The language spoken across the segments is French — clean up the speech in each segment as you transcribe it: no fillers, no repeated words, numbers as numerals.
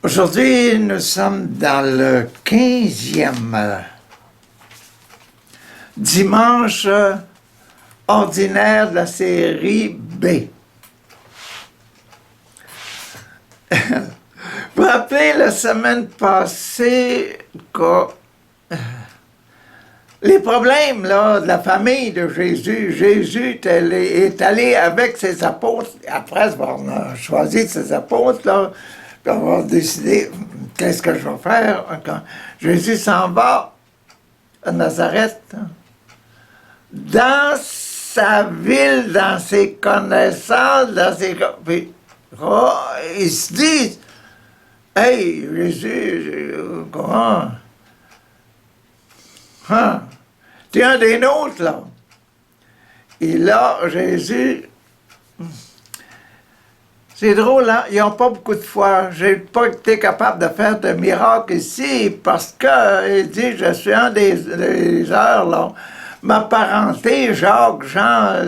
Aujourd'hui, nous sommes dans le 15e dimanche ordinaire de la série B. Vous vous rappelez, la semaine passée, les problèmes là, de la famille de Jésus, Jésus est allé avec ses apôtres, après avoir choisi ses apôtres, là, puis avoir décidé qu'est-ce que je vais faire. Quand Jésus s'en va à Nazareth, dans sa ville, dans ses connaissances, dans ses... Puis, ils se disent, « Hey, Jésus, comment? Hein? Tu es un des nôtres, là. » Et là, Jésus... C'est drôle, hein? Ils n'ont pas beaucoup de foi. Je n'ai pas été capable de faire de miracles ici parce qu'il dit, je suis un des heures, là. Ma parenté, Jacques, Jean,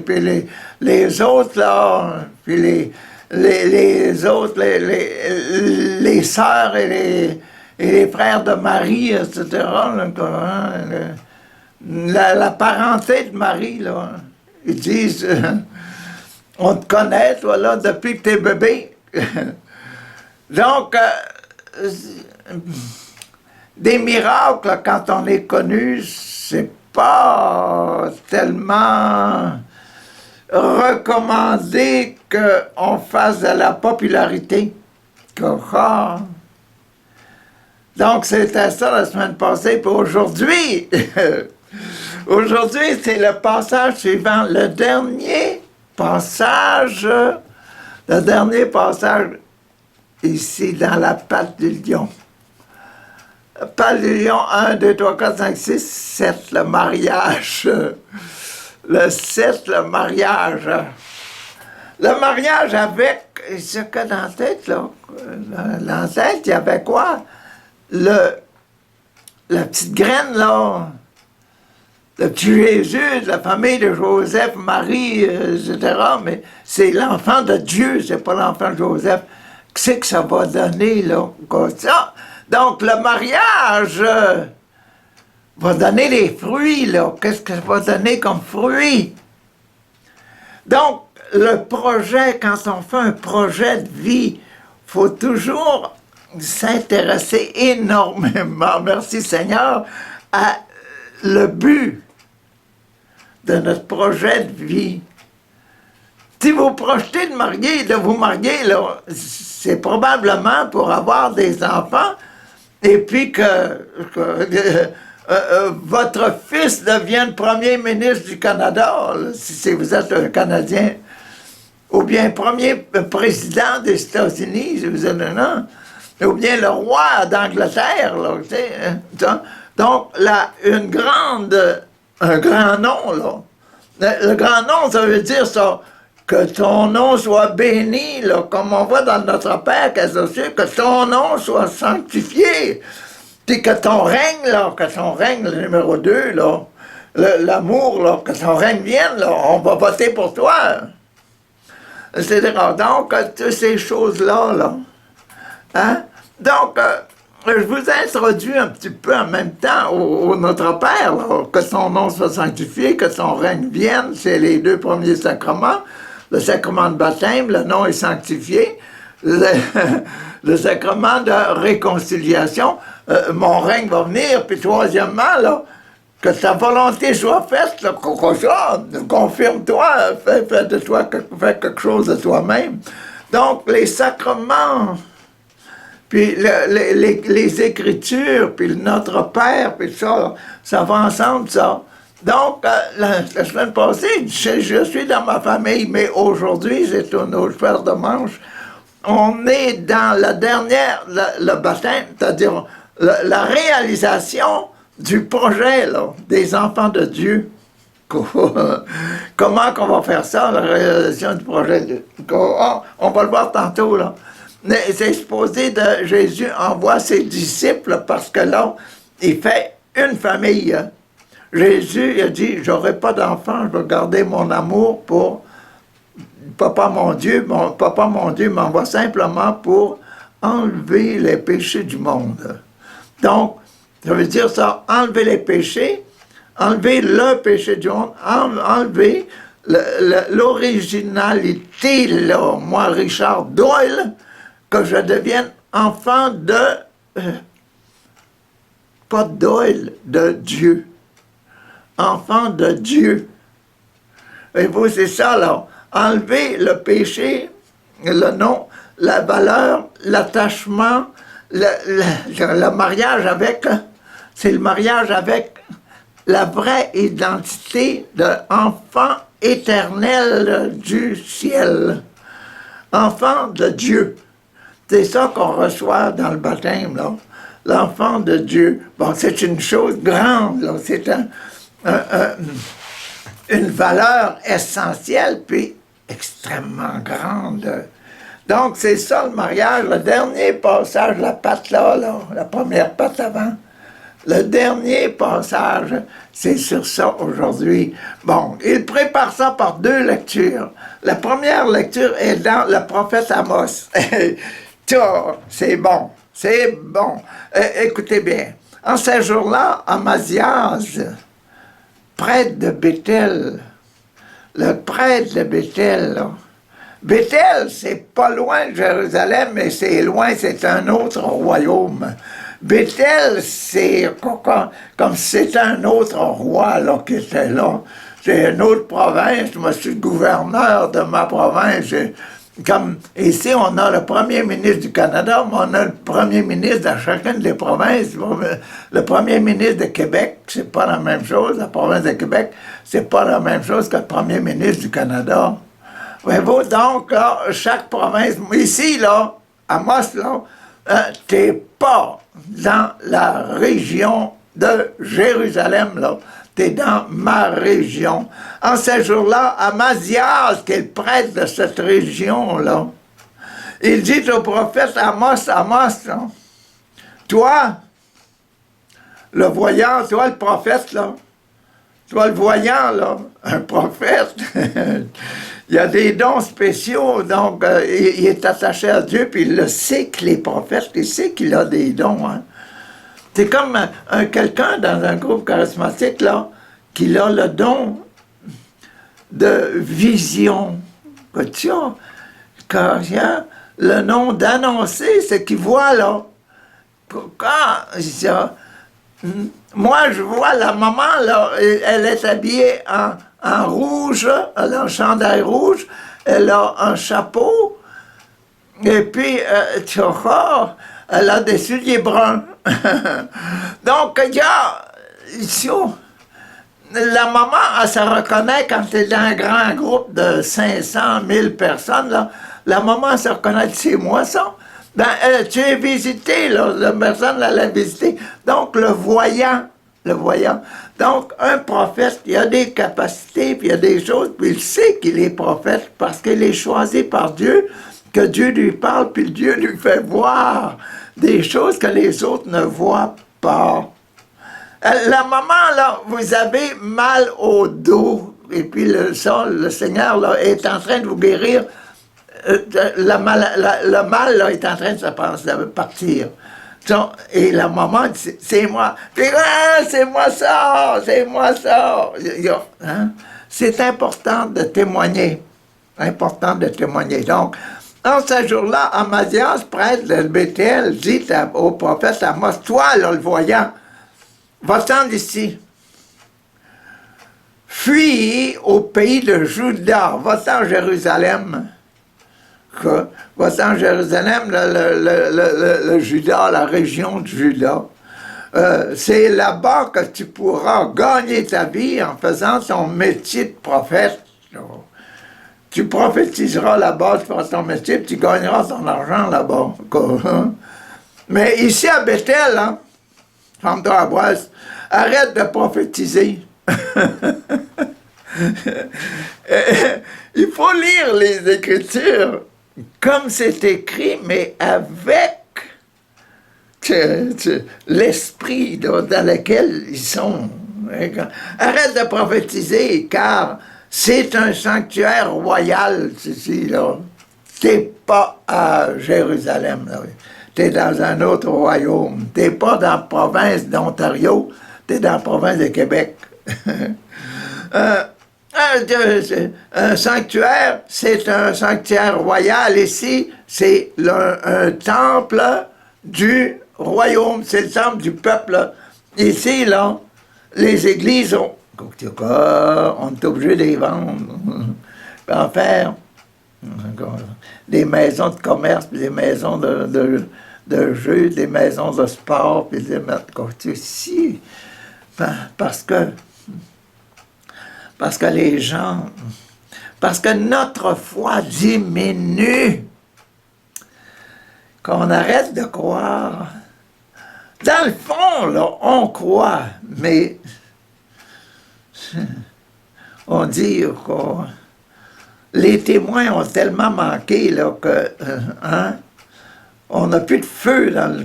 puis les autres, là, puis les autres, les sœurs et les frères de Marie, etc., là, la parenté de Marie, là, ils disent... On te connaît, toi, là, depuis que t'es bébé. Donc, des miracles, là, quand on est connu, c'est pas tellement recommandé qu'on fasse de la popularité. Donc, c'était ça la semaine passée. Puis aujourd'hui, aujourd'hui, c'est le passage suivant, le dernier passage ici dans la patte du lion. La patte du lion, 1, 2, 3, 4, 5, 6, 7, le mariage. Le 7, le mariage. Le mariage avec, ce que dans la tête, là, dans la tête, il y avait quoi? La petite graine, là. Le petit Jésus, de la famille de Joseph, Marie, etc., mais c'est l'enfant de Dieu, c'est pas l'enfant de Joseph. Qu'est-ce que ça va donner, là, comme ça? Donc, le mariage va donner les fruits, là. Qu'est-ce que ça va donner comme fruits? Donc, le projet, quand on fait un projet de vie, il faut toujours s'intéresser énormément, merci Seigneur, à le but de notre projet de vie. Si vous projetez de vous marier, là, c'est probablement pour avoir des enfants et puis que votre fils devienne premier ministre du Canada, là, si vous êtes un Canadien, ou bien premier président des États-Unis, si vous êtes un, ou bien le roi d'Angleterre, là, tu sais, hein, donc, là, un grand nom, là. Le grand nom, ça veut dire ça, que ton nom soit béni, là, comme on voit dans notre Père qui est aux cieux, que ton nom soit sanctifié. Puis que ton règne, là, le numéro 2, là, l'amour, là, que ton règne vienne, là, on va voter pour toi. Etc. Donc, toutes ces choses-là, là. Hein? Donc, je vous introduis un petit peu en même temps au Notre Père, là, que son nom soit sanctifié, que son règne vienne, c'est les 2 premiers sacrements. Le sacrement de baptême, le nom est sanctifié. Le sacrement de réconciliation, mon règne va venir. Puis troisièmement, là, que ta volonté soit faite, là, confirme-toi, fais de toi fais quelque chose de toi-même. Donc, les sacrements... Puis les Écritures, puis Notre Père, puis ça va ensemble, ça. Donc, la semaine passée, je suis dans ma famille, mais aujourd'hui, c'est une autre paire de manches. On est dans la dernière, le baptême, c'est-à-dire la réalisation du projet, là, des enfants de Dieu. Comment qu'on va faire ça, la réalisation du projet? On va le voir tantôt, là. C'est supposé que Jésus envoie ses disciples parce que là, il fait une famille. Jésus il a dit, j'aurai pas d'enfant, je vais garder mon amour pour Papa mon Dieu m'envoie simplement pour enlever les péchés du monde. Donc, ça veut dire ça, enlever les péchés, enlever le péché du monde, enlever l'originalité, là, moi, Richard Doyle, que je devienne enfant de, pas de Doyle, de Dieu. Enfant de Dieu. Et vous, c'est ça, là. Enlever le péché, le nom, la valeur, l'attachement, le mariage avec, c'est le mariage avec la vraie identité d'enfant éternel du ciel. Enfant de Dieu. C'est ça qu'on reçoit dans le baptême, là. L'enfant de Dieu. Bon, c'est une chose grande, là. C'est une valeur essentielle, puis extrêmement grande. Donc, c'est ça le mariage, le dernier passage, la patte là, la première patte avant. Le dernier passage, c'est sur ça aujourd'hui. Bon, il prépare ça par 2 lectures. La première lecture est dans le prophète Amos. C'est bon, c'est bon. Écoutez bien. En ces jours-là, Amazias, prêtre de Béthel, le prêtre de Béthel, là. Béthel, c'est pas loin de Jérusalem, mais c'est loin, c'est un autre royaume. Béthel, c'est comme si c'était un autre roi là, qui était là. C'est une autre province, moi je suis gouverneur de ma province. Comme ici, on a le premier ministre du Canada, mais on a le premier ministre de chacune des provinces. Le premier ministre de Québec, c'est pas la même chose. La province de Québec, c'est pas la même chose que le premier ministre du Canada. Voyez-vous, donc, là, chaque province, ici, là, à Amos, là, t'es pas dans la région de Jérusalem, là. T'es dans ma région. En ces jours-là, Amazias, qui est le prêtre de cette région-là, il dit au prophète Amos, là, toi, le voyant, toi le prophète, là, toi le voyant, là, un prophète, il a des dons spéciaux, donc il est attaché à Dieu, puis il le sait que les prophètes, il sait qu'il a des dons, hein. C'est comme quelqu'un dans un groupe charismatique, là, qui a le don de vision. Tu vois, quand il y a le nom d'annoncer ce qu'il voit, là. Moi, je vois la maman, là, elle est habillée en rouge, elle a un chandail rouge, elle a un chapeau, et puis, tu vois, elle a des souliers bruns. Donc, il y a, ici, la maman, elle se reconnaît quand tu es dans un grand groupe de 500 000 personnes, là, la maman elle se reconnaît, c'est moi ça. Ben, tu es visité, là, la personne l'a visité. Donc, le voyant. Donc, un prophète, il a des capacités, puis il y a des choses, puis il sait qu'il est prophète parce qu'il est choisi par Dieu, que Dieu lui parle, puis Dieu lui fait voir des choses que les autres ne voient pas. La maman, là, vous avez mal au dos, et puis le Seigneur là, est en train de vous guérir. Le mal là, est en train de partir. Et la maman dit, c'est moi. Puis, c'est moi ça, c'est moi ça. Hein? C'est important de témoigner. Important de témoigner. Donc, en ce jour-là, Amazias, prêtre de Béthel, dit au prophète Amos, toi, là, le voyant, va-t'en d'ici. Fuis au pays de Juda, va-t'en Jérusalem. Va-t'en Jérusalem, le Juda, la région de Juda. C'est là-bas que tu pourras gagner ta vie en faisant ton métier de prophète. Tu prophétiseras là-bas, tu feras ton métier, puis tu gagneras ton argent là-bas. Mais ici à Béthel, hein, ferme-toi à Boise, arrête de prophétiser. Il faut lire les Écritures comme c'est écrit, mais avec l'esprit dans lequel ils sont. Arrête de prophétiser, car c'est un sanctuaire royal, ceci, là. t'es pas à Jérusalem, t'es dans un autre royaume. T'es pas dans la province d'Ontario, t'es dans la province de Québec. Un sanctuaire, c'est un sanctuaire royal. Ici, c'est un temple du royaume, c'est le temple du peuple. Ici, là, les églises, on est obligé de les vendre, en faire des maisons de commerce, puis des maisons de jeux, des maisons de sport, puis des ici, parce que les gens, parce que notre foi diminue, qu'on arrête de croire. Dans le fond, là, on croit, mais on dit que les témoins ont tellement manqué là, que on n'a plus de feu dans le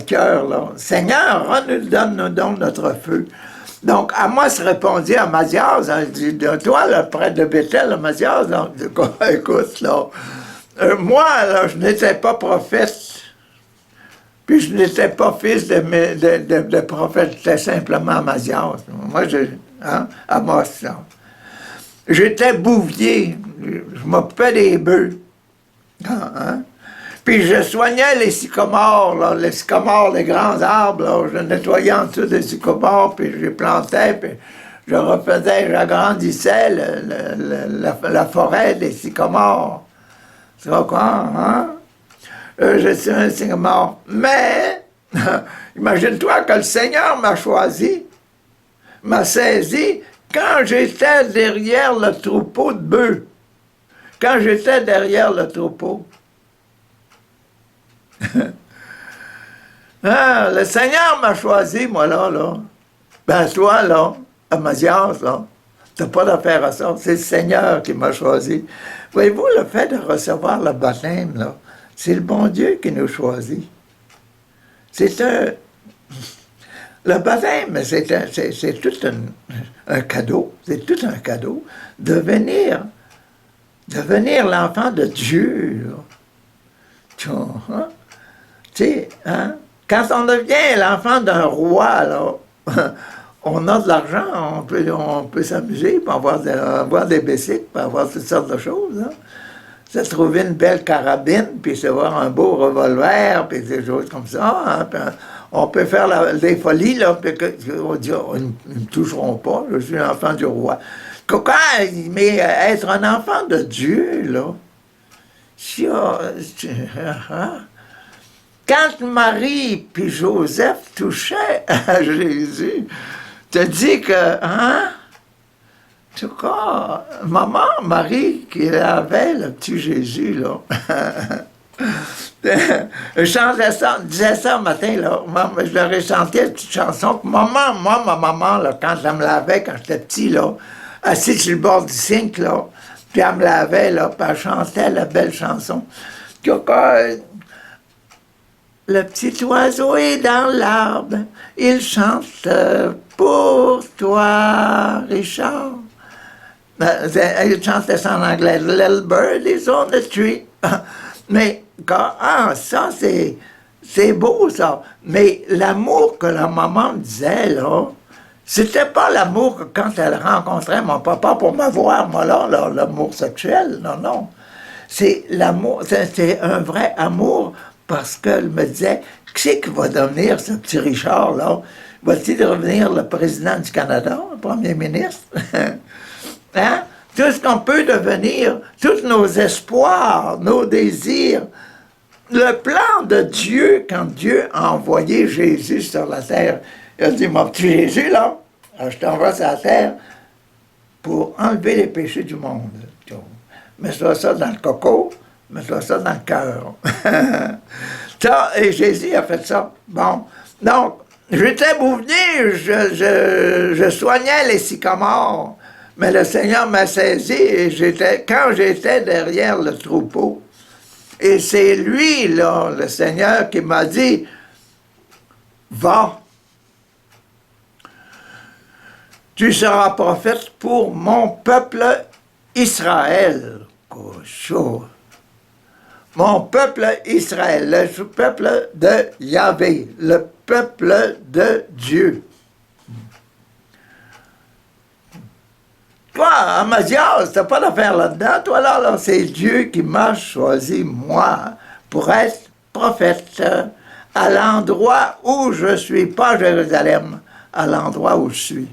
cœur. Là. Seigneur, nous donne notre feu. Donc, Amos répondit à Mathias, il dit, toi, le prêtre de Bethel, Mathias, écoute, là, moi, là, je n'étais pas prophète, puis je n'étais pas fils de prophète, j'étais simplement Mathias. Moi, Amos, là. J'étais bouvier, je m'occupais des bœufs. Puis je soignais les sycomores, là, les grands arbres, là, je nettoyais en dessous des sycomores, puis je les plantais, puis je refaisais, j'agrandissais la forêt des sycomores. Tu vois quoi, hein? Je suis un sycomore. Mais, imagine-toi que le Seigneur m'a choisi, m'a saisi, quand j'étais derrière le troupeau de bœufs. Quand j'étais derrière le troupeau. Le Seigneur m'a choisi, moi, là. Ben, toi, là, à Mathias, là, t'as pas d'affaire à ça. C'est le Seigneur qui m'a choisi. Voyez-vous, le fait de recevoir le baptême, là, c'est le bon Dieu qui nous choisit. C'est le baptême, c'est tout un cadeau. C'est tout un cadeau. Devenir l'enfant de Dieu. Tu sais, hein? Quand on devient l'enfant d'un roi, là, on a de l'argent, on peut s'amuser, puis avoir des bicycles, puis avoir toutes sortes de choses. Hein? Se trouver une belle carabine, puis se voir un beau revolver, puis des choses comme ça. Hein? On peut faire des folies, là, puis on dit, ils ne me toucheront pas, je suis l'enfant du roi. Mais être un enfant de Dieu, là, quand Marie puis Joseph touchaient à Jésus, te dis que, en tout cas, maman, Marie, qui avait le petit Jésus, là, je chantais ça, disais ça un matin, là, je leur ai chanté une petite chanson, maman, ma maman, là, quand elle me lavait, quand j'étais petit, là, assise sur le bord du sink, là, puis elle me lavait, là, puis elle chantait la belle chanson. Le petit oiseau est dans l'arbre, il chante pour toi, Richard. Il chantait ça en anglais. Little bird is on the tree. Mais ça, c'est beau, ça. Mais l'amour que la maman me disait, là, c'était pas l'amour que quand elle rencontrait mon papa pour m'avoir, moi, là, l'amour sexuel. Non, non. C'est l'amour, c'est un vrai amour parce qu'elle me disait, qui c'est qui va devenir ce petit Richard, là? Va-t-il devenir le président du Canada, le premier ministre? Hein? Tout ce qu'on peut devenir, tous nos espoirs, nos désirs, le plan de Dieu, quand Dieu a envoyé Jésus sur la terre, il a dit, mon petit Jésus, là, je t'envoie sur la terre pour enlever les péchés du monde. Mets-toi ça dans le coco, mets-toi ça dans le cœur. Et Jésus a fait ça. Bon, donc, j'étais bouvier, je soignais les sycomores, mais le Seigneur m'a saisi et quand j'étais derrière le troupeau, et c'est lui, là, le Seigneur, qui m'a dit, va, tu seras prophète pour mon peuple Israël. mon peuple Israël, le peuple de Yahvé, le peuple de Dieu. Toi, Amazias, t'as pas d'affaire là-dedans. Toi, là, c'est Dieu qui m'a choisi, moi, pour être prophète à l'endroit où je suis, pas à Jérusalem, à l'endroit où je suis.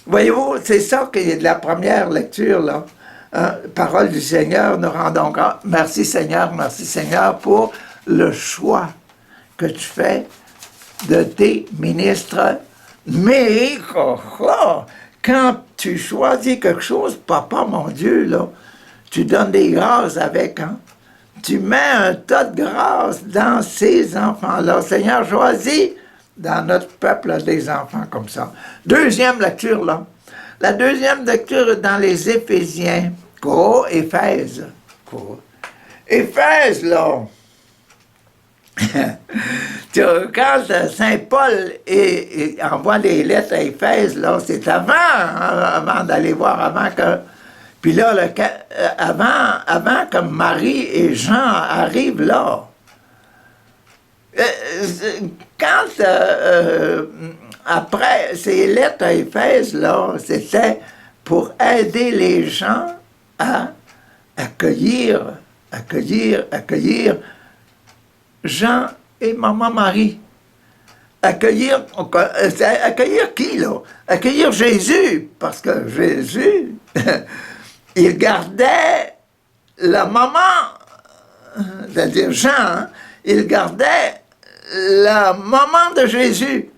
Voyez-vous, c'est ça qui est de la première lecture, là. Parole du Seigneur, nous rendons grâce. Merci Seigneur, pour le choix que tu fais de tes ministres. Mais, quand tu choisis quelque chose, papa, mon Dieu, là, tu donnes des grâces avec, hein? Tu mets un tas de grâces dans ces enfants-là. Seigneur, choisis dans notre peuple des enfants comme ça. Deuxième lecture, là. La deuxième lecture est dans les Éphésiens. Éphèse. Éphèse, là. Quand Saint Paul envoie des lettres à Éphèse, là, c'est avant d'aller voir, avant que... Puis là, avant que Marie et Jean arrivent là. Quand, après ces lettres à Éphèse, là, c'était pour aider les gens à accueillir Jean et maman Marie. Accueillir qui, là? Accueillir Jésus, parce que Jésus, il gardait la maman, c'est-à-dire Jean, hein, il gardait la maman de Jésus.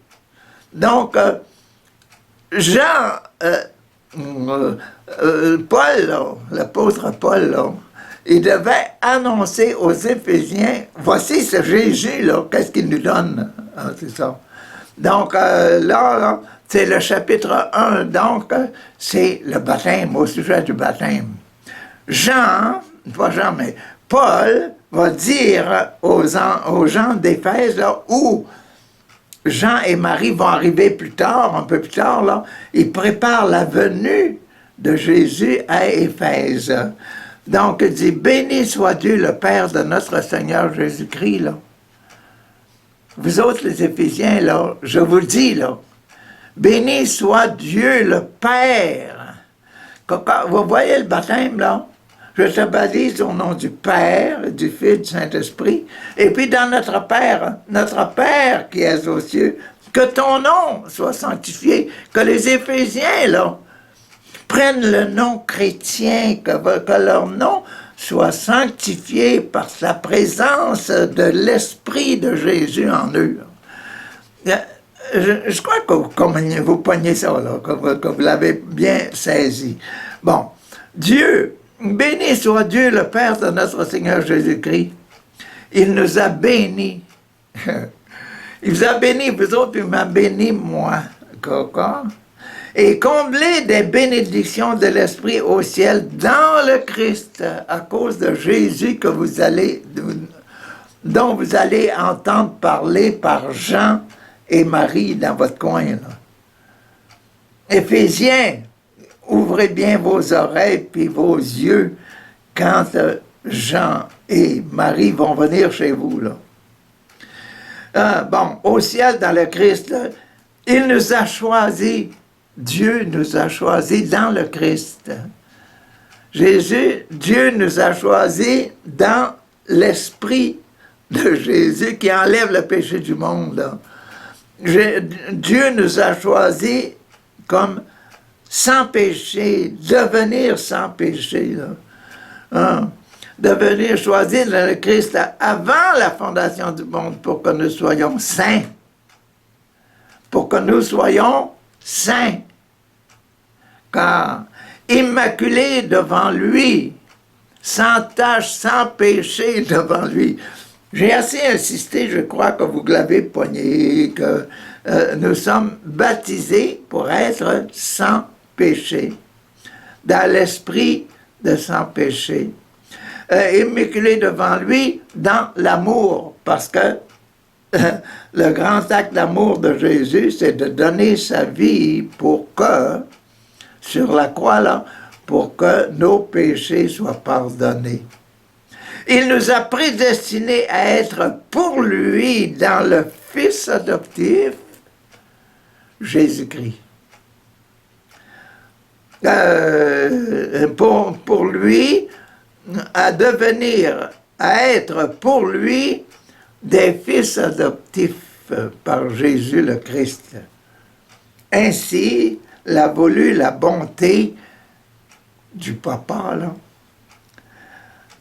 Donc, Jean, Paul, l'apôtre Paul, là, il devait annoncer aux Éphésiens, voici ce Jésus-là, qu'est-ce qu'il nous donne? Ah, c'est ça. Donc, là, c'est le chapitre 1, donc, c'est le baptême, au sujet du baptême. Jean, pas Jean, mais Paul va dire aux gens d'Éphèse, là, où Jean et Marie vont arriver plus tard, un peu plus tard, là, ils préparent la venue de Jésus à Éphèse. Donc, il dit, béni soit Dieu, le Père de notre Seigneur Jésus-Christ, là. Vous autres, les Éphésiens, là, je vous le dis, là, béni soit Dieu, le Père. Vous voyez le baptême, là? Je te baptise au nom du Père, du Fils, du Saint-Esprit. Et puis dans notre Père qui est aux cieux, que ton nom soit sanctifié, que les Éphésiens, là, prennent le nom chrétien, que leur nom soit sanctifié par la présence de l'Esprit de Jésus en eux. Je crois que vous poignez ça, là, que vous l'avez bien saisi. Bon, Dieu, béni soit Dieu, le Père de notre Seigneur Jésus-Christ. Il nous a bénis. Il vous a bénis, vous autres, puis il m'a béni, moi. Et comblé des bénédictions de l'Esprit au ciel dans le Christ, à cause de Jésus dont vous allez entendre parler par Jean et Marie dans votre coin, là. Éphésiens, ouvrez bien vos oreilles puis vos yeux quand Jean et Marie vont venir chez vous, là. Bon, au ciel, dans le Christ, là, il nous a choisis. Dieu nous a choisis dans le Christ. Dieu nous a choisis dans l'Esprit de Jésus qui enlève le péché du monde, là. Dieu nous a choisis comme sans péché, devenir sans péché, là. Hein? Devenir choisi dans le Christ avant la fondation du monde pour que nous soyons saints. Pour que nous soyons saints. Car immaculés devant lui, sans tache, sans péché devant lui. J'ai assez insisté, je crois que vous l'avez pogné, que nous sommes baptisés pour être sans péché, dans l'esprit de sans péché, immaculés devant lui dans l'amour, parce que le grand acte d'amour de Jésus, c'est de donner sa vie pour que, sur la croix là, pour que nos péchés soient pardonnés. Il nous a prédestinés à être pour lui dans le Fils adoptif, Jésus-Christ. Pour lui, à devenir, à être pour lui des fils adoptifs par Jésus le Christ. Ainsi l'a voulu la bonté du Papa, là,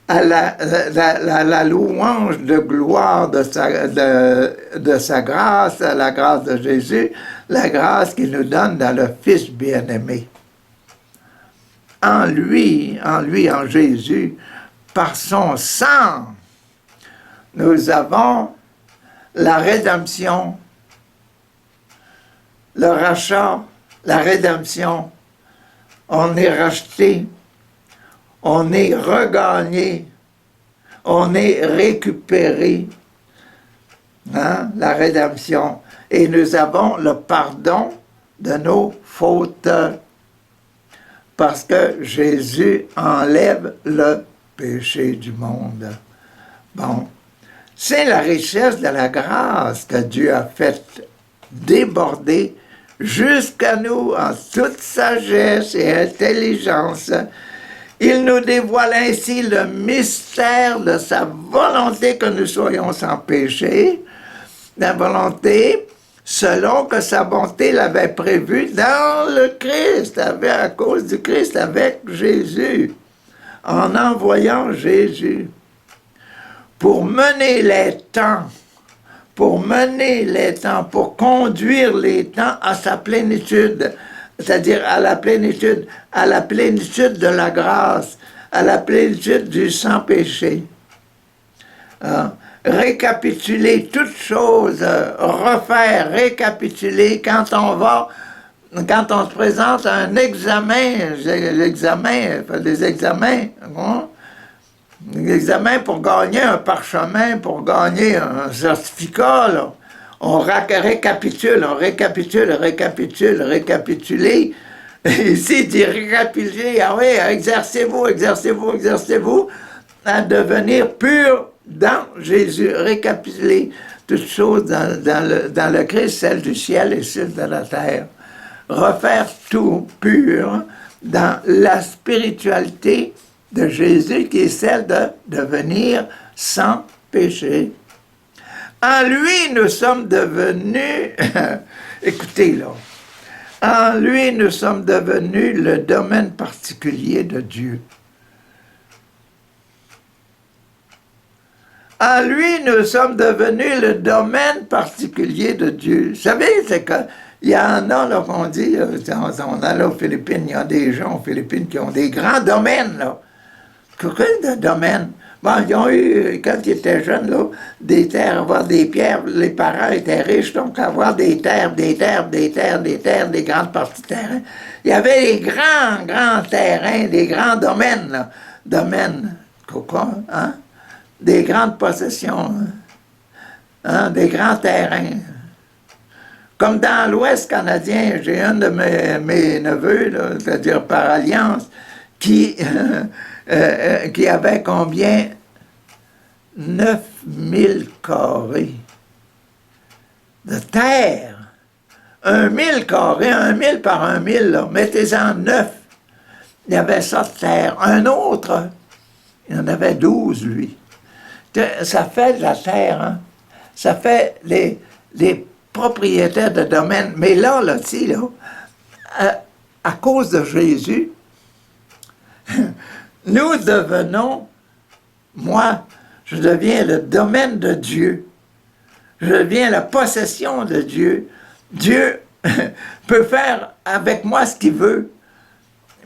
à la louange de gloire de sa grâce, à la grâce de Jésus, la grâce qu'il nous donne dans le Fils bien-aimé. En lui, en Jésus, par son sang, nous avons la rédemption, le rachat, la rédemption. On est racheté, on est regagné, on est récupéré, hein, la rédemption. Et nous avons le pardon de nos fautes, parce que Jésus enlève le péché du monde. Bon, c'est la richesse de la grâce que Dieu a fait déborder jusqu'à nous en toute sagesse et intelligence. Il nous dévoile ainsi le mystère de sa volonté que nous soyons sans péché, la volonté selon que sa bonté l'avait prévu dans le Christ, à cause du Christ, avec Jésus, en envoyant Jésus, pour mener les temps, pour conduire les temps à sa plénitude, c'est-à-dire à la plénitude de la grâce, à la plénitude du sans-péché. Récapituler toutes choses, récapituler quand on se présente à un examen, des examens pour gagner un parchemin, pour gagner un certificat, là. On récapituler. Ici, il dit récapituler, ah oui, exercez-vous à devenir pur dans Jésus. Récapituler toutes choses dans le Christ, celles du ciel et celles de la terre. Refaire tout pur dans la spiritualité de Jésus, qui est celle de devenir sans péché. En lui, nous sommes devenus, écoutez là, en lui, nous sommes devenus le domaine particulier de Dieu. En lui, nous sommes devenus le domaine particulier de Dieu. Vous savez, c'est que il y en a, là, qu'on dit, on a là aux Philippines, il y a des gens aux Philippines qui ont des grands domaines, là. Quel domaine? Bon, ils ont eu, quand ils étaient jeunes, là, des terres, avoir des pierres, les parents étaient riches, donc avoir des grandes parties de terrain. Il y avait des grands terrains, des grands domaines, là. Domaines, quoi, hein? Des grandes possessions, hein? Des grands terrains. Comme dans l'Ouest canadien, j'ai un de mes neveux, là, c'est-à-dire par alliance, qui avait combien? 9000 carrés de terre. 1000 carrés, 1000 par 1000, là, mettez-en 9. Il y avait ça de terre. Un autre, il en avait 12, lui. Ça fait de la terre, hein? Ça fait les propriétaires de domaines. Mais là, tu sais, à cause de Jésus, nous devenons, moi, je deviens le domaine de Dieu. Je deviens la possession de Dieu. Dieu peut faire avec moi ce qu'il veut.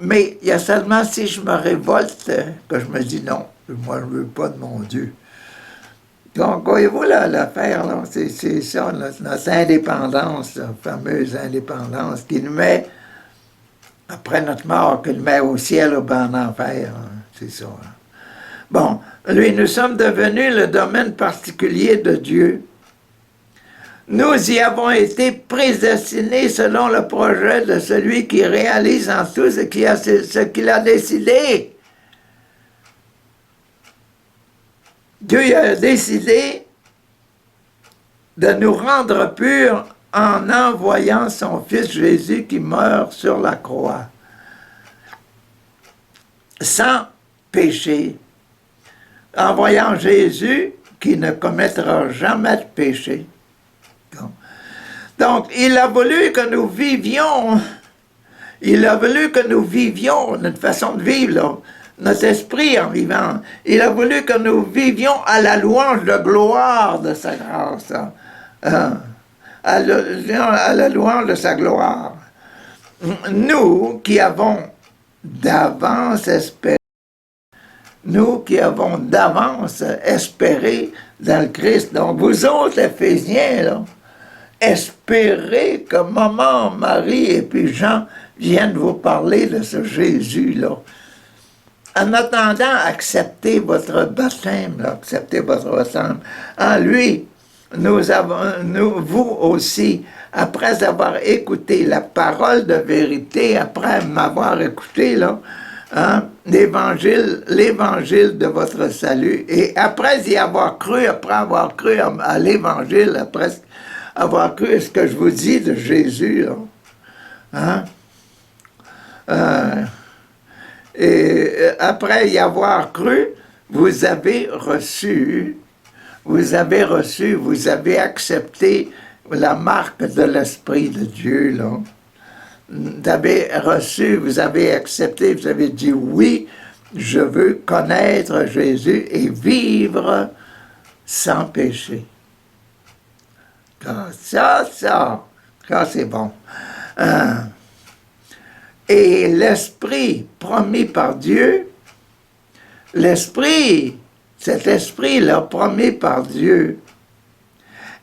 Mais il y a seulement si je me révolte que je me dis non, moi je ne veux pas de mon Dieu. Donc, voyez-vous l'affaire, là, c'est ça, notre indépendance, la fameuse indépendance qui nous met, après notre mort, qui nous met au ciel ou en enfer, hein, c'est ça. Hein. Bon, lui, nous sommes devenus le domaine particulier de Dieu. Nous y avons été prédestinés selon le projet de celui qui réalise en tout ce qu'il a décidé. Dieu a décidé de nous rendre purs en envoyant son Fils Jésus qui meurt sur la croix, sans péché, en voyant Jésus qui ne commettra jamais de péché. Donc, il a voulu que nous vivions, notre façon de vivre, là, notre esprit en vivant. Il a voulu que nous vivions à la louange de gloire de sa grâce, à la louange de sa gloire. Nous qui avons d'avance espéré, dans le Christ. Donc, vous autres, Éphésiens, là, espérez que maman, Marie et puis Jean viennent vous parler de ce Jésus-là. En attendant, acceptez votre baptême, là, acceptez votre baptême. En lui, vous aussi, après avoir écouté la parole de vérité, après m'avoir écouté, là, l'évangile de votre salut, et après y avoir cru, après avoir cru à l'évangile, après avoir cru à ce que je vous dis de Jésus, là, et après y avoir cru, vous avez accepté la marque de l'Esprit de Dieu, là. Vous avez accepté, vous avez dit oui, je veux connaître Jésus et vivre sans péché. Ça, c'est bon. Et l'Esprit promis par Dieu, cet Esprit-là promis par Dieu,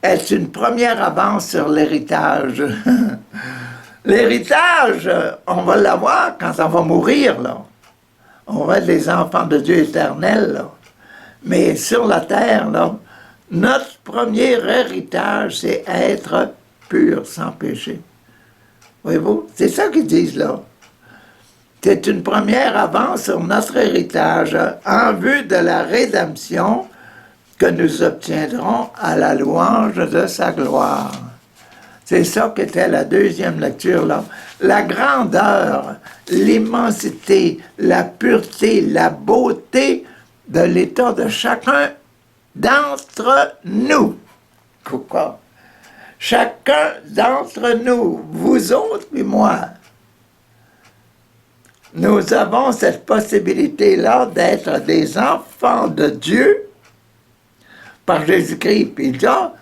est une première avance sur l'héritage. L'héritage, on va l'avoir quand on va mourir, là. On va être les enfants de Dieu éternel, là. Mais sur la terre, là, notre premier héritage, c'est être pur, sans péché. Voyez-vous? C'est ça qu'ils disent, là. C'est une première avance sur notre héritage en vue de la rédemption que nous obtiendrons à la louange de sa gloire. C'est ça qu'était la deuxième lecture, là. La grandeur, l'immensité, la pureté, la beauté de l'état de chacun d'entre nous. Pourquoi? Chacun d'entre nous, vous autres et moi, nous avons cette possibilité-là d'être des enfants de Dieu par Jésus-Christ. Puis là,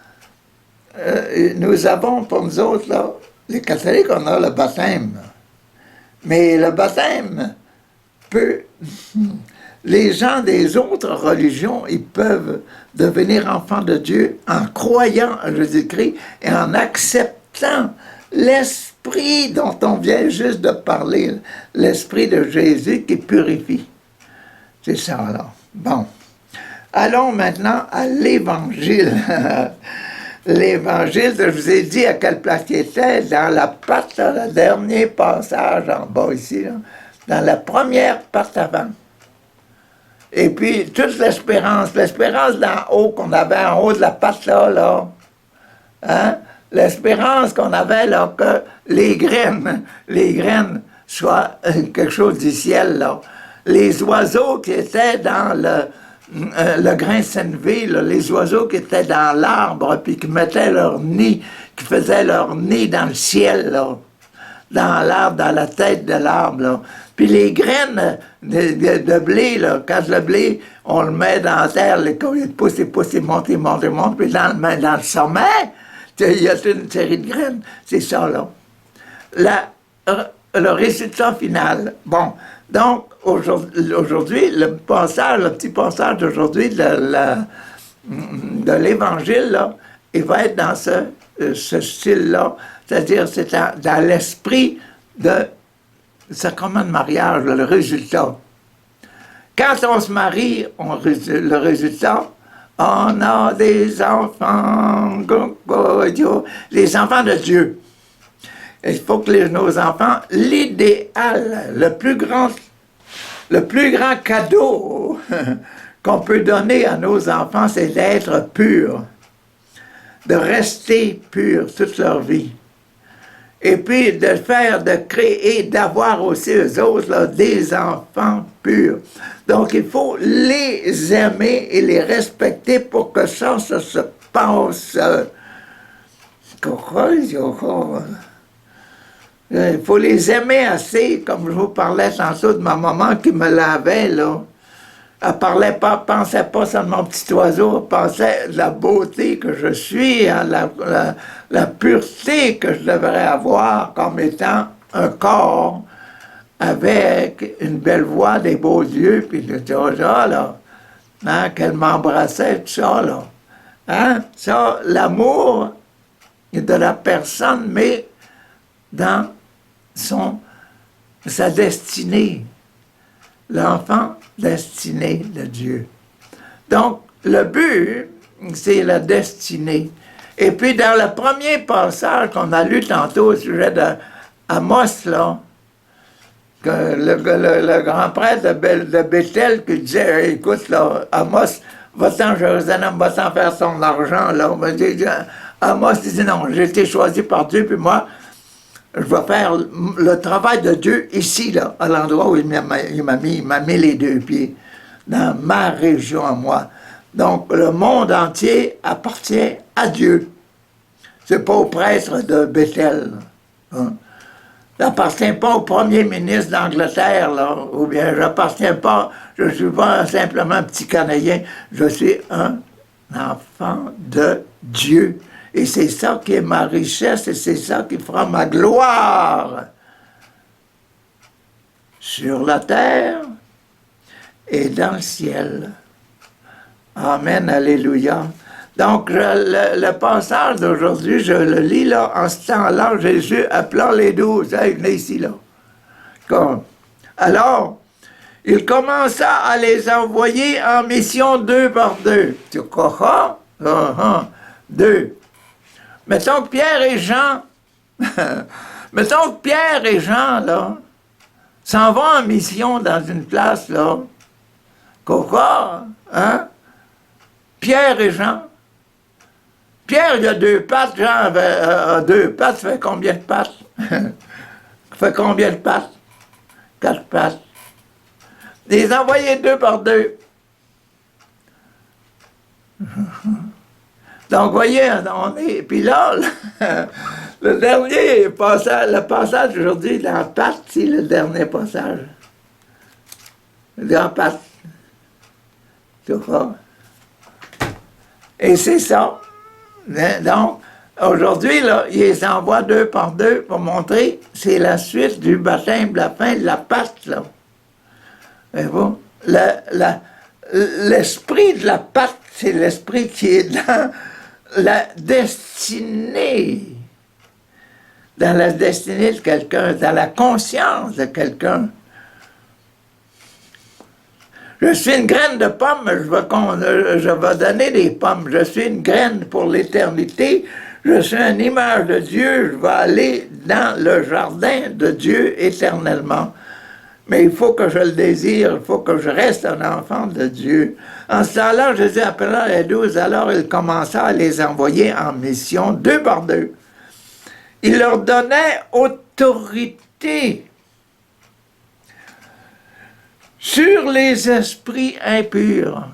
nous avons pour nous autres, là, les catholiques, on a le baptême. Mais le baptême peut... Les gens des autres religions, ils peuvent devenir enfants de Dieu en croyant à Jésus-Christ et en acceptant l'esprit dont on vient juste de parler, l'esprit de Jésus qui purifie. C'est ça, alors. Bon. Allons maintenant à l'Évangile. L'Évangile, je vous ai dit à quelle place il était, dans la partie, le dernier passage en bas ici, là, dans la première partie avant. Et puis, toute l'espérance d'en haut, qu'on avait en haut de la patte là, hein? L'espérance qu'on avait, là, que les graines soient quelque chose du ciel, là. Les oiseaux qui étaient dans le grain sénévé, là, les oiseaux qui étaient dans l'arbre, puis qui mettaient leur nid, qui faisaient leur nid dans le ciel, là, dans l'arbre, dans la tête de l'arbre, là. Puis les graines de blé, là, quand le blé, on le met dans la terre, il pousse, il monte, puis dans le sommet, il y a une série de graines. C'est ça, là. Le résultat final. Bon, donc, aujourd'hui, le petit passage d'aujourd'hui de l'Évangile, là, il va être dans ce style-là, c'est-à-dire c'est dans l'esprit de sacrement de mariage, le résultat. Quand on se marie, le résultat, on a des enfants, les enfants de Dieu. Il faut que nos enfants, l'idéal, le plus grand cadeau qu'on peut donner à nos enfants, c'est d'être pur, de rester pur toute leur vie. Et puis de créer, d'avoir aussi eux autres là, des enfants purs. Donc il faut les aimer et les respecter pour que ça se passe. Il faut les aimer assez, comme je vous parlais tantôt de ma maman qui me lavait, là. Elle parlait pas, pensait pas seulement mon petit oiseau, elle pensait de la beauté que je suis, hein, la pureté que je devrais avoir comme étant un corps avec une belle voix, des beaux yeux, puis tout ça, là. Hein, qu'elle m'embrassait, tout ça, là. Hein? Ça, l'amour de la personne, mais dans sa destinée. L'enfant destiné de Dieu. Donc, le but, c'est la destinée. Et puis, dans le premier passage qu'on a lu tantôt au sujet d'Amos, là, que le grand prêtre de Bethel qui disait, écoute, là, Amos, va-t'en Jérusalem, va-t'en faire son argent, là. Amos disait, non, j'ai été choisi par Dieu, puis moi, je vais faire le travail de Dieu ici, là, à l'endroit où il m'a mis les deux pieds, dans ma région à moi. Donc, le monde entier appartient à Dieu. C'est pas au prêtre de Bethel. Hein. Ça n'appartient pas au premier ministre d'Angleterre, là, ou bien j'appartiens pas, je ne suis pas simplement un petit Canadien, je suis un enfant de Dieu. Et c'est ça qui est ma richesse et c'est ça qui fera ma gloire sur la terre et dans le ciel. Amen, alléluia. Donc, le passage d'aujourd'hui, je le lis là, en ce temps-là, Jésus appelant les 12, hey, venez ici là. Alors, il commença à les envoyer en mission 2 par 2. Tu crois? Deux. Mettons que Pierre et Jean, là, s'en vont en mission dans une place, là. Quoi? Hein? Pierre et Jean. Pierre, il a 2 pattes, Jean a 2 pattes, ça fait combien de pattes? Ça fait combien de pattes? 4 pattes. Les envoyer 2 par 2. Donc, voyez, on est... Puis là, le dernier passage, le passage aujourd'hui, la patte, c'est le dernier passage. La patte. Tu vois? Et c'est ça. Donc, aujourd'hui, là, ils les envoient 2 par 2 pour montrer c'est la suite du baptême, la fin de la Pâque, là. Voyez-vous? L'esprit de la Pâque, c'est l'esprit qui est dans la destinée. Dans la destinée de quelqu'un, dans la conscience de quelqu'un. Je suis une graine de pomme, je vais donner des pommes. Je suis une graine pour l'éternité. Je suis une image de Dieu. Je vais aller dans le jardin de Dieu éternellement. Mais il faut que je le désire, il faut que je reste un enfant de Dieu. En ce temps-là, Jésus appela les 12, alors il commença à les envoyer en mission 2 par 2. Il leur donnait autorité sur les esprits impurs.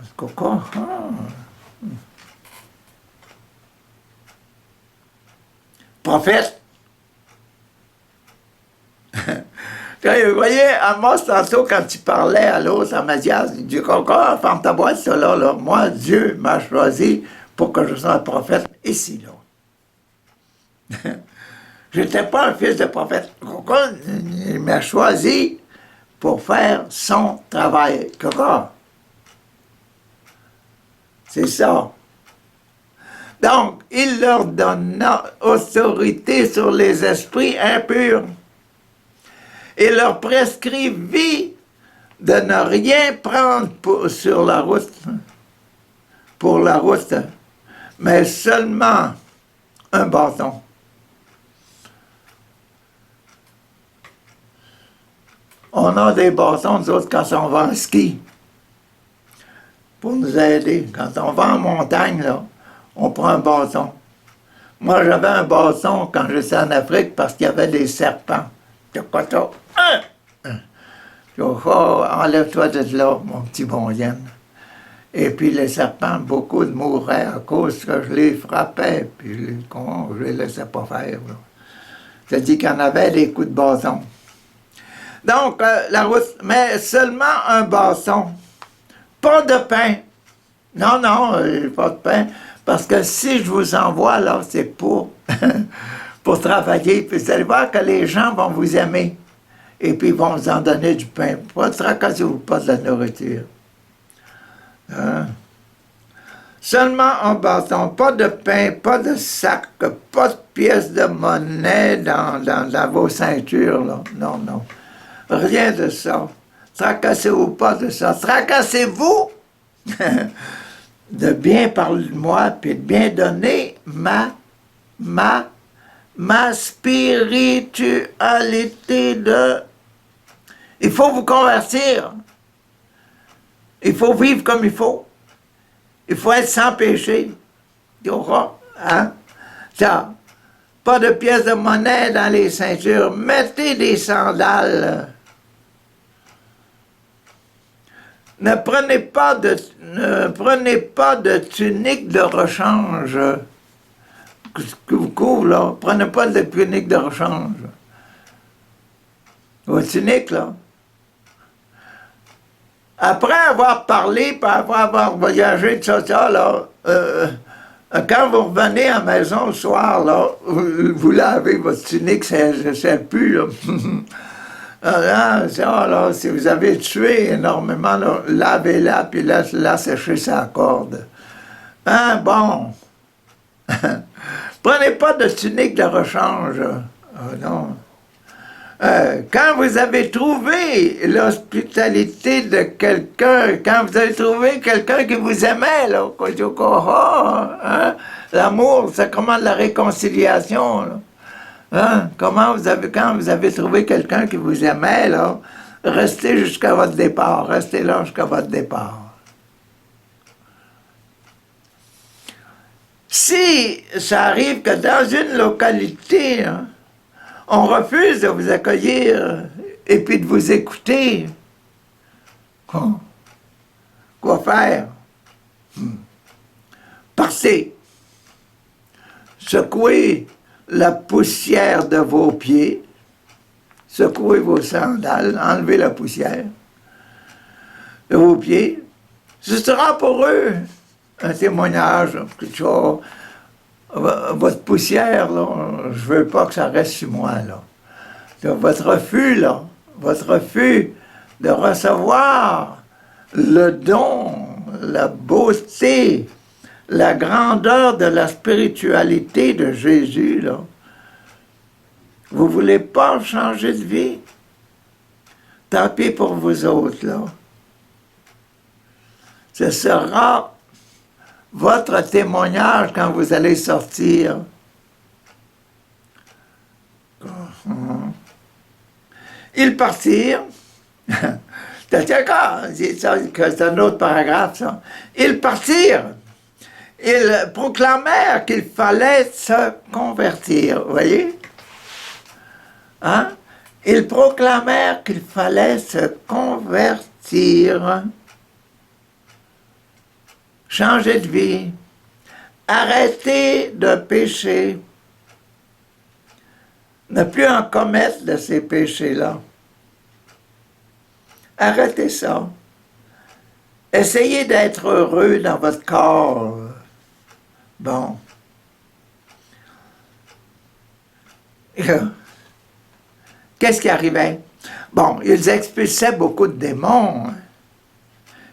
Prophète. Vous voyez, Amos, tantôt, quand il parlait à l'autre, à Mathias, il dit, ferme ta boîte, ça là. Moi, Dieu m'a choisi pour que je sois un prophète ici, là. Je n'étais pas un fils de prophète. Il m'a choisi pour faire son travail. C'est ça. Donc, il leur donna autorité sur les esprits impurs et leur prescrivit de ne rien prendre sur la route, pour la route, mais seulement un bâton. On a des bâtons, nous autres, quand on va en ski. pour nous aider. Quand on va en montagne, là, on prend un bâton. Moi, j'avais un bâton quand j'étais en Afrique parce qu'il y avait des serpents. De coton. Je dis, oh, enlève-toi de là, mon petit bon Yen. Et puis les serpents, beaucoup de mouraient à cause que je les frappais, puis je les laissais pas faire. C'est-à-dire qu'il y en avait des coups de bâton. Donc, la route, mais seulement un bâton. Pas de pain. Non, non, pas de pain. Parce que si je vous envoie, là, c'est pour, pour travailler. Puis vous allez voir que les gens vont vous aimer. Et puis ils vont vous en donner du pain. Pas de tracassez-vous pas de la nourriture. Hein? Seulement un bâton, pas de pain, pas de sac, pas de pièces de monnaie dans vos ceintures, là. Non, non. Rien de ça. Tracassez-vous pas de ça. Tracassez-vous de bien parler de moi, puis de bien donner ma spiritualité de... Il faut vous convertir. Il faut vivre comme il faut. Il faut être sans péché. Hein? Ça. Pas de pièces de monnaie dans les ceintures. Mettez des sandales. Ne prenez pas de tunique de rechange que vous couvre, là. Prenez pas de tunique de rechange. Vos tuniques, là. Après avoir parlé, après avoir voyagé, tout ça, là, quand vous revenez à la maison le soir, là, vous lavez votre tunique, c'est plus, là. Ça, là, si vous avez tué énormément, lavez-la, puis laissez-la sécher sa corde. Hein, bon. Prenez pas de tunique de rechange. Non. Quand vous avez trouvé l'hospitalité de quelqu'un, quand vous avez trouvé quelqu'un qui vous aimait, là, hein, l'amour, c'est comment la réconciliation, là. Hein? Quand vous avez trouvé quelqu'un qui vous aimait, là, restez jusqu'à votre départ. Restez là jusqu'à votre départ. Si ça arrive que dans une localité, hein, on refuse de vous accueillir et puis de vous écouter, quoi faire? Partez. Secouez la poussière de vos pieds, secouez vos sandales, enlevez la poussière de vos pieds. Ce sera pour eux un témoignage. Votre poussière, là, je veux pas que ça reste sur moi, là. Votre refus, là, votre refus de recevoir le don, la beauté, la grandeur de la spiritualité de Jésus, là. Vous ne voulez pas changer de vie? Tant pis pour vous autres, là. Ce sera votre témoignage quand vous allez sortir. Ils partirent. C'est un autre paragraphe, ça. Ils partirent. Ils proclamèrent qu'il fallait se convertir, vous voyez? Hein? Ils proclamèrent qu'il fallait se convertir, changer de vie, arrêter de pécher, ne plus en commettre de ces péchés-là. Arrêtez ça. Essayez d'être heureux dans votre corps. Bon. Qu'est-ce qui arrivait? Bon, ils expulsaient beaucoup de démons.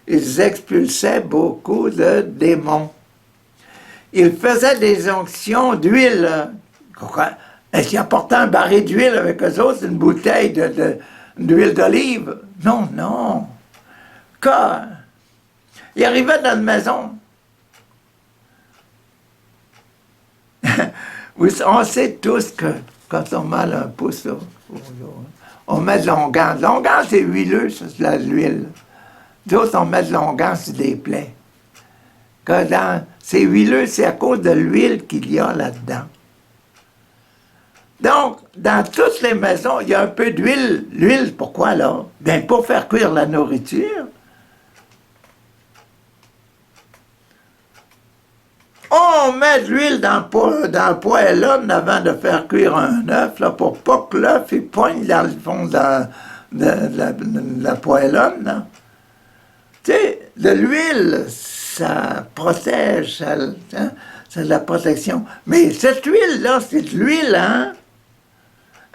Ils expulsaient beaucoup de démons. Ils faisaient des onctions d'huile. Est-ce qu'ils apportaient un baril d'huile avec eux autres, une bouteille d'huile d'olive? Non, non. Quand ils arrivaient dans la maison, on sait tous que quand on mal un pouce, là, on met de l'onguent. L'onguent, c'est huileux, c'est de l'huile. D'autres, on met de l'onguent sur des plaies. c'est huileux, c'est à cause de l'huile qu'il y a là-dedans. Donc, dans toutes les maisons, il y a un peu d'huile. L'huile, pourquoi là? Bien, pour faire cuire la nourriture. On met de l'huile dans le poêlon avant de faire cuire un œuf, là, pour pas que l'œuf poigne dans le fond de la poêlonne. Tu sais, de l'huile, ça protège, c'est de la protection. Mais cette huile-là, c'est de l'huile, hein?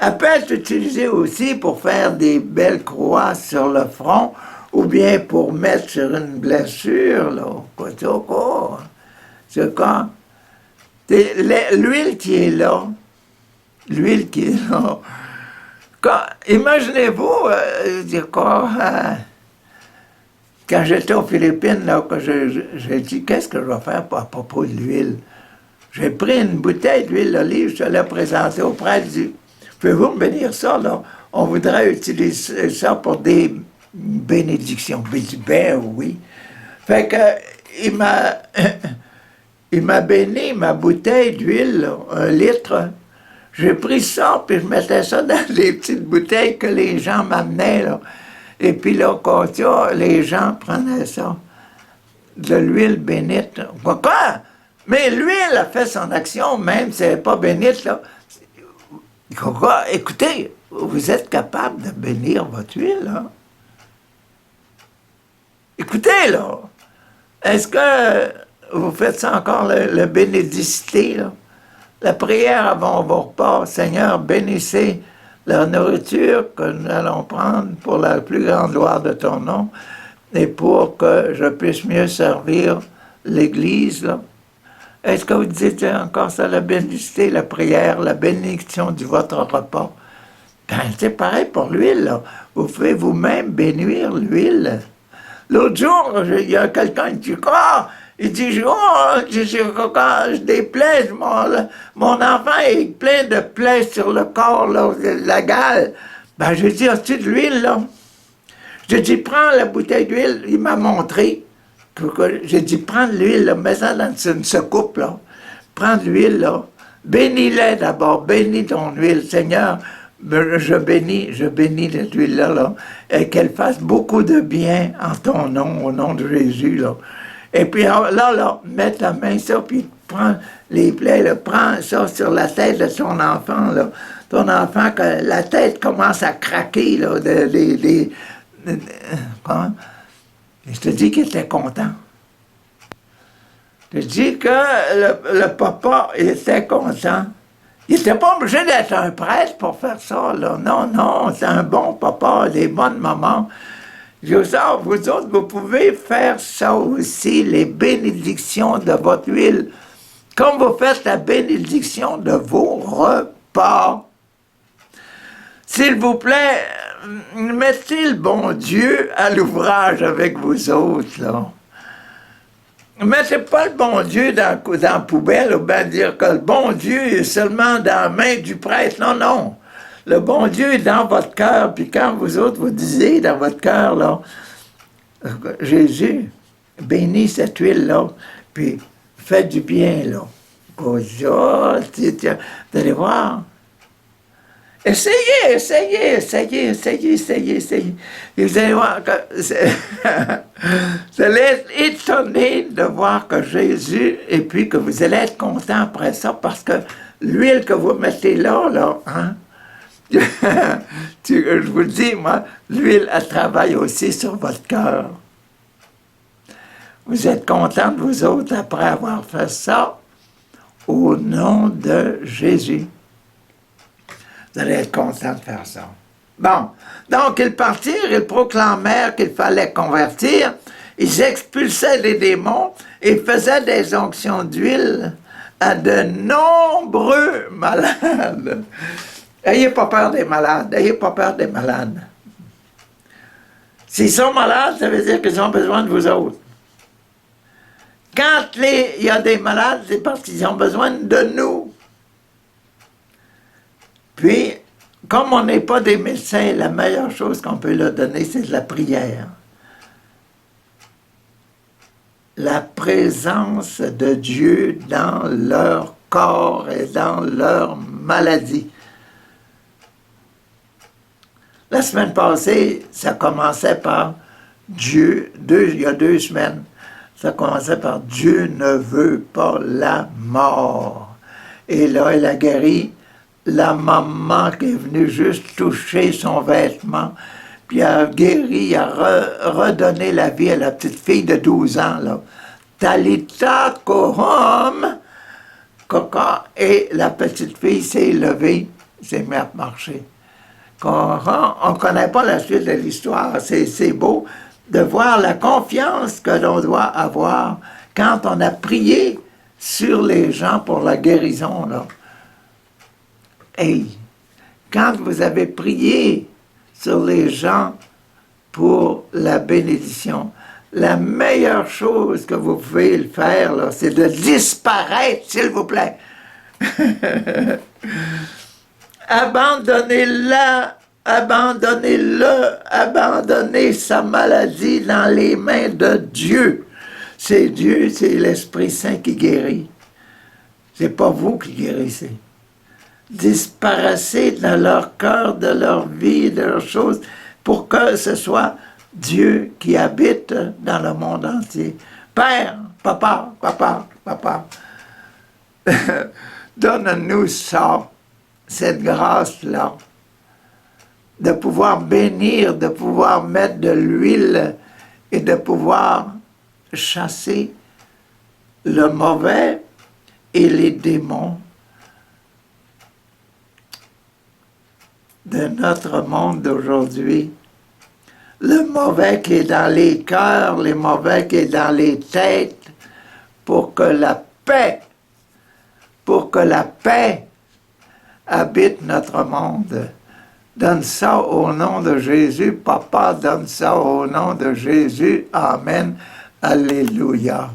Elle peut être utilisée aussi pour faire des belles croix sur le front ou bien pour mettre sur une blessure, là, c'est quoi? L'huile qui est là, imaginez-vous, quand j'étais aux Philippines, là, que j'ai dit, qu'est-ce que je vais faire à propos de l'huile? J'ai pris une bouteille d'huile d'olive, je l'ai présentée au prêtre, je dis, pouvez-vous me bénir ça, là? On voudrait utiliser ça pour des bénédictions. Je dis, ben oui. Fait que, il m'a béni ma bouteille d'huile, 1 litre. J'ai pris ça, puis je mettais ça dans les petites bouteilles que les gens m'amenaient, là. Et puis là, quand ça, les gens prenaient ça, de l'huile bénite. Quoi? Mais l'huile a fait son action, même si elle n'est pas bénite, là. Écoutez, vous êtes capable de bénir votre huile, là? Écoutez, là, est-ce que vous faites ça encore, le bénédicité, là? La prière avant vos repas, Seigneur, bénissez la nourriture que nous allons prendre pour la plus grande gloire de ton nom et pour que je puisse mieux servir l'Église, là. Est-ce que vous dites encore ça, la bénédicité, la prière, la bénédiction de votre repas? Ben, c'est pareil pour l'huile, là. Vous pouvez vous-même bénir l'huile. L'autre jour, il y a quelqu'un qui dit, il dit, j'ai des plaies, mon enfant est plein de plaies sur le corps, là, la gale. Ben, j'ai dit, as-tu de l'huile, là? J'ai dit, prends la bouteille d'huile, il m'a montré. J'ai dit, prends de l'huile, mets-la dans une secoupe, là. Prends de l'huile, là. Bénis-les d'abord, bénis ton huile, Seigneur. Je bénis cette huile-là, là, et qu'elle fasse beaucoup de bien en ton nom, au nom de Jésus, là. Et puis là, mets ta main ça, puis prends les plaies, là, prends ça sur la tête de ton enfant, là. Ton enfant, que la tête commence à craquer, là, comment? Et je te dis qu'il était content. Je te dis que le papa était content. Il n'était pas obligé d'être un prêtre pour faire ça, là. Non, c'est un bon papa, des bonnes mamans. Je vous dis, vous autres, vous pouvez faire ça aussi, les bénédictions de votre huile, comme vous faites la bénédiction de vos repas. S'il vous plaît, mettez le bon Dieu à l'ouvrage avec vous autres, là. Mettez pas le bon Dieu dans la poubelle, ou bien dire que le bon Dieu est seulement dans la main du prêtre. Non. Le bon Dieu est dans votre cœur, puis quand vous autres, vous disiez dans votre cœur, là, Jésus, bénis cette huile-là, puis faites du bien, là. Vous allez voir. Essayez. Et vous allez voir que vous allez être étonné de voir que Jésus, et puis que vous allez être content après ça, parce que l'huile que vous mettez là, hein, je vous le dis, moi, l'huile, elle travaille aussi sur votre cœur. Vous êtes content de vous autres après avoir fait ça au nom de Jésus. Vous allez être content de faire ça. Bon, donc ils partirent, ils proclamèrent qu'il fallait convertir, ils expulsaient les démons et faisaient des onctions d'huile à de nombreux malades. Ayez pas peur des malades, S'ils sont malades, ça veut dire qu'ils ont besoin de vous autres. Quand il y a des malades, c'est parce qu'ils ont besoin de nous. Puis, comme on n'est pas des médecins, la meilleure chose qu'on peut leur donner, c'est de la prière. la présence de Dieu dans leur corps et dans leur maladie. La semaine passée, ça commençait par Dieu, il y a 2 semaines, ça commençait par Dieu ne veut pas la mort. Et là, il a guéri la maman qui est venue juste toucher son vêtement, puis il a guéri, il a redonné la vie à la petite fille de 12 ans, là. Talita Kohom, Coca, et la petite fille s'est levée, s'est mise à marcher. On ne connaît pas la suite de l'histoire. C'est beau de voir la confiance que l'on doit avoir quand on a prié sur les gens pour la guérison, là. Hey, quand vous avez prié sur les gens pour la bénédiction, la meilleure chose que vous pouvez le faire, là, c'est de disparaître, s'il vous plaît. Abandonnez-la, abandonnez-le, abandonnez sa maladie dans les mains de Dieu. C'est Dieu, c'est l'Esprit Saint qui guérit. C'est pas vous qui guérissez. Disparaissez de leur cœur, de leur vie, de leurs choses, pour que ce soit Dieu qui habite dans le monde entier. Père, papa, donne-nous ça, cette grâce-là, de pouvoir bénir, de pouvoir mettre de l'huile et de pouvoir chasser le mauvais et les démons de notre monde d'aujourd'hui. Le mauvais qui est dans les cœurs, le mauvais qui est dans les têtes, pour que la paix habite notre monde. Donne ça au nom de Jésus. Papa, donne ça au nom de Jésus. Amen. Alléluia.